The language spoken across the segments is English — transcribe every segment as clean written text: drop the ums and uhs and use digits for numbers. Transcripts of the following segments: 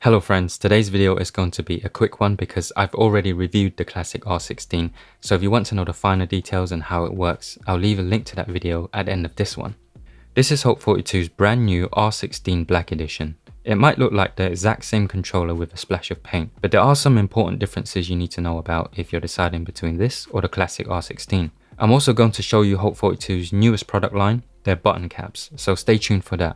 Hello friends, today's video is going to be a quick one because I've already reviewed the classic R16, so if you want to know the finer details and how it works, I'll leave a link to that video at the end of this one. This is Haute42's brand new R16 Black edition. It might look like the exact same controller with a splash of paint, but there are some important differences you need to know about if you're deciding between this or the classic R16. I'm also going to show you Haute42's newest product line, their button caps, so stay tuned for that.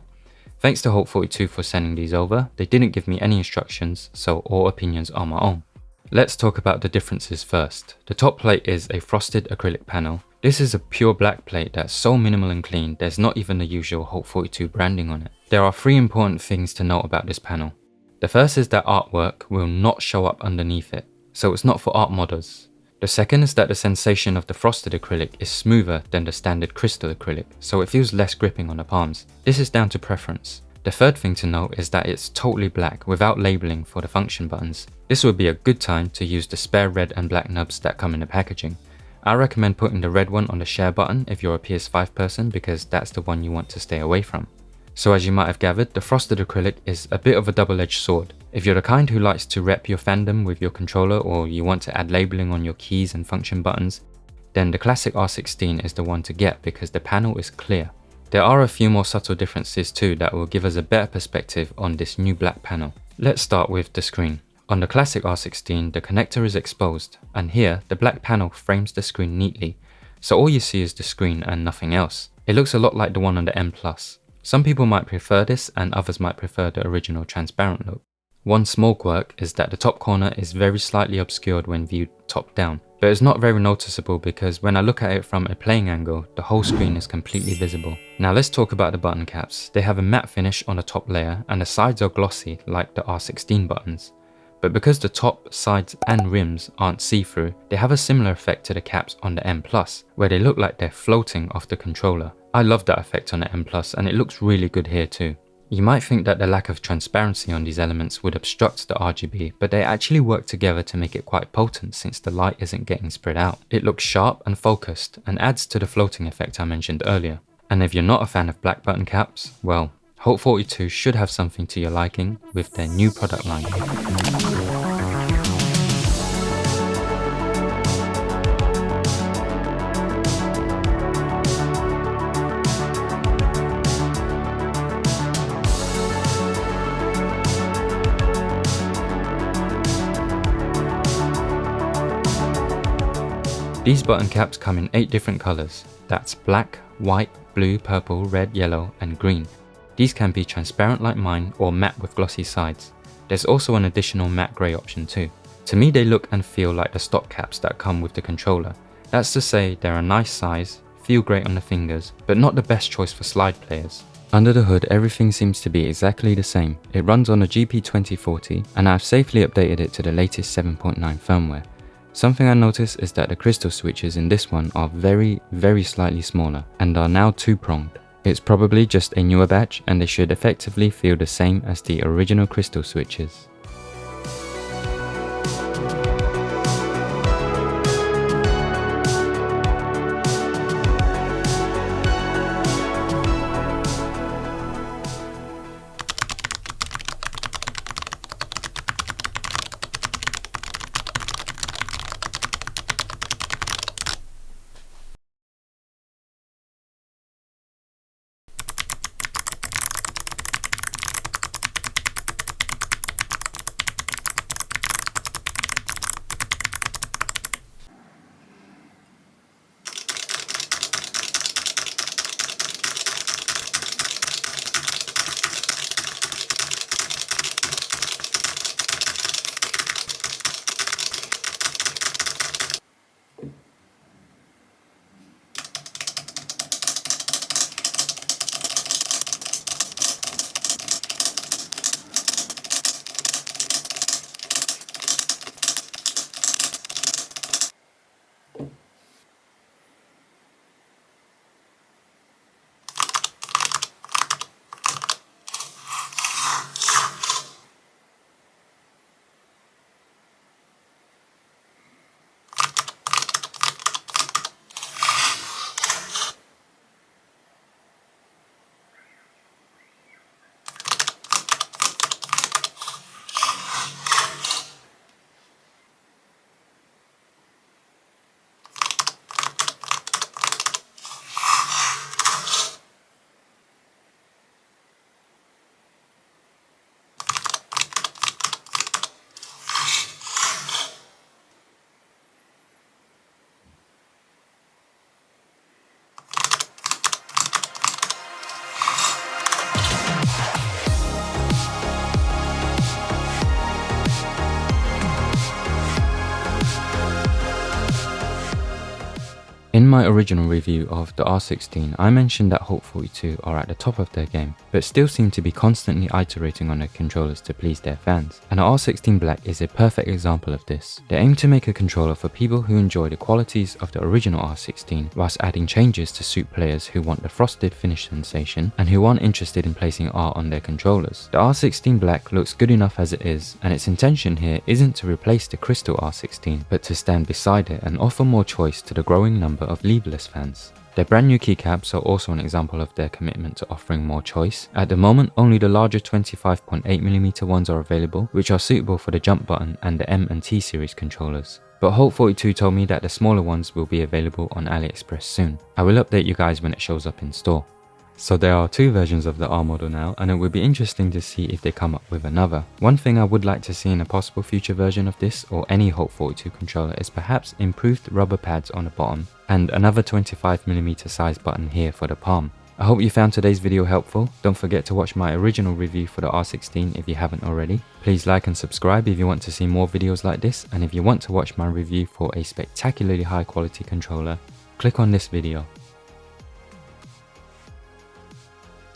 Thanks to Haute42 for sending these over. They didn't give me any instructions, so all opinions are my own. Let's talk about the differences first. The top plate is a frosted acrylic panel. This is a pure black plate that's so minimal and clean, there's not even the usual Haute42 branding on it. There are three important things to note about this panel. The first is that artwork will not show up underneath it, so it's not for art modders. The second is that the sensation of the frosted acrylic is smoother than the standard crystal acrylic, so it feels less gripping on the palms. This is down to preference. The third thing to note is that it's totally black without labeling for the function buttons. This would be a good time to use the spare red and black nubs that come in the packaging. I recommend putting the red one on the share button if you're a PS5 person because that's the one you want to stay away from. So as you might have gathered, the frosted acrylic is a bit of a double-edged sword. If you're the kind who likes to rep your fandom with your controller or you want to add labeling on your keys and function buttons, then the classic R16 is the one to get because the panel is clear. There are a few more subtle differences too that will give us a better perspective on this new black panel. Let's start with the screen. On the classic R16, the connector is exposed, and here the black panel frames the screen neatly, so all you see is the screen and nothing else. It looks a lot like the one on the M+. Some people might prefer this and others might prefer the original transparent look. One small quirk is that the top corner is very slightly obscured when viewed top down, but it's not very noticeable because when I look at it from a playing angle, the whole screen is completely visible. Now let's talk about the button caps. They have a matte finish on the top layer and the sides are glossy like the R16 buttons. But because the top, sides and rims aren't see-through, they have a similar effect to the caps on the M+, where they look like they're floating off the controller. I love that effect on the M+, and it looks really good here too. You might think that the lack of transparency on these elements would obstruct the RGB, but they actually work together to make it quite potent since the light isn't getting spread out. It looks sharp and focused, and adds to the floating effect I mentioned earlier. And if you're not a fan of black button caps, well, Haute42 should have something to your liking with their new product line. These button caps come in 8 different colors. That's black, white, blue, purple, red, yellow, and green. These can be transparent like mine or matte with glossy sides. There's also an additional matte grey option too. To me they look and feel like the stock caps that come with the controller. That's to say they're a nice size, feel great on the fingers, but not the best choice for slide players. Under the hood everything seems to be exactly the same. It runs on a GP2040 and I've safely updated it to the latest 7.9 firmware. Something I noticed is that the crystal switches in this one are very slightly smaller and are now 2-pronged. It's probably just a newer batch and they should effectively feel the same as the original crystal switches. In my original review of the R16, I mentioned that Haute42 are at the top of their game, but still seem to be constantly iterating on their controllers to please their fans, and the R16 Black is a perfect example of this. They aim to make a controller for people who enjoy the qualities of the original R16, whilst adding changes to suit players who want the frosted finish sensation and who aren't interested in placing art on their controllers. The R16 Black looks good enough as it is, and its intention here isn't to replace the Crystal R16, but to stand beside it and offer more choice to the growing number of leaderless fans. Their brand new keycaps are also an example of their commitment to offering more choice. At the moment, only the larger 25.8mm ones are available, which are suitable for the jump button and the M and T series controllers. But Haute42 told me that the smaller ones will be available on AliExpress soon. I will update you guys when it shows up in store. So there are two versions of the R model now, and it would be interesting to see if they come up with another. One thing I would like to see in a possible future version of this or any Haute42 controller is perhaps improved rubber pads on the bottom and another 25mm size button here for the palm. I hope you found today's video helpful. Don't forget to watch my original review for the R16 if you haven't already. Please like and subscribe if you want to see more videos like this, and if you want to watch my review for a spectacularly high quality controller, click on this video.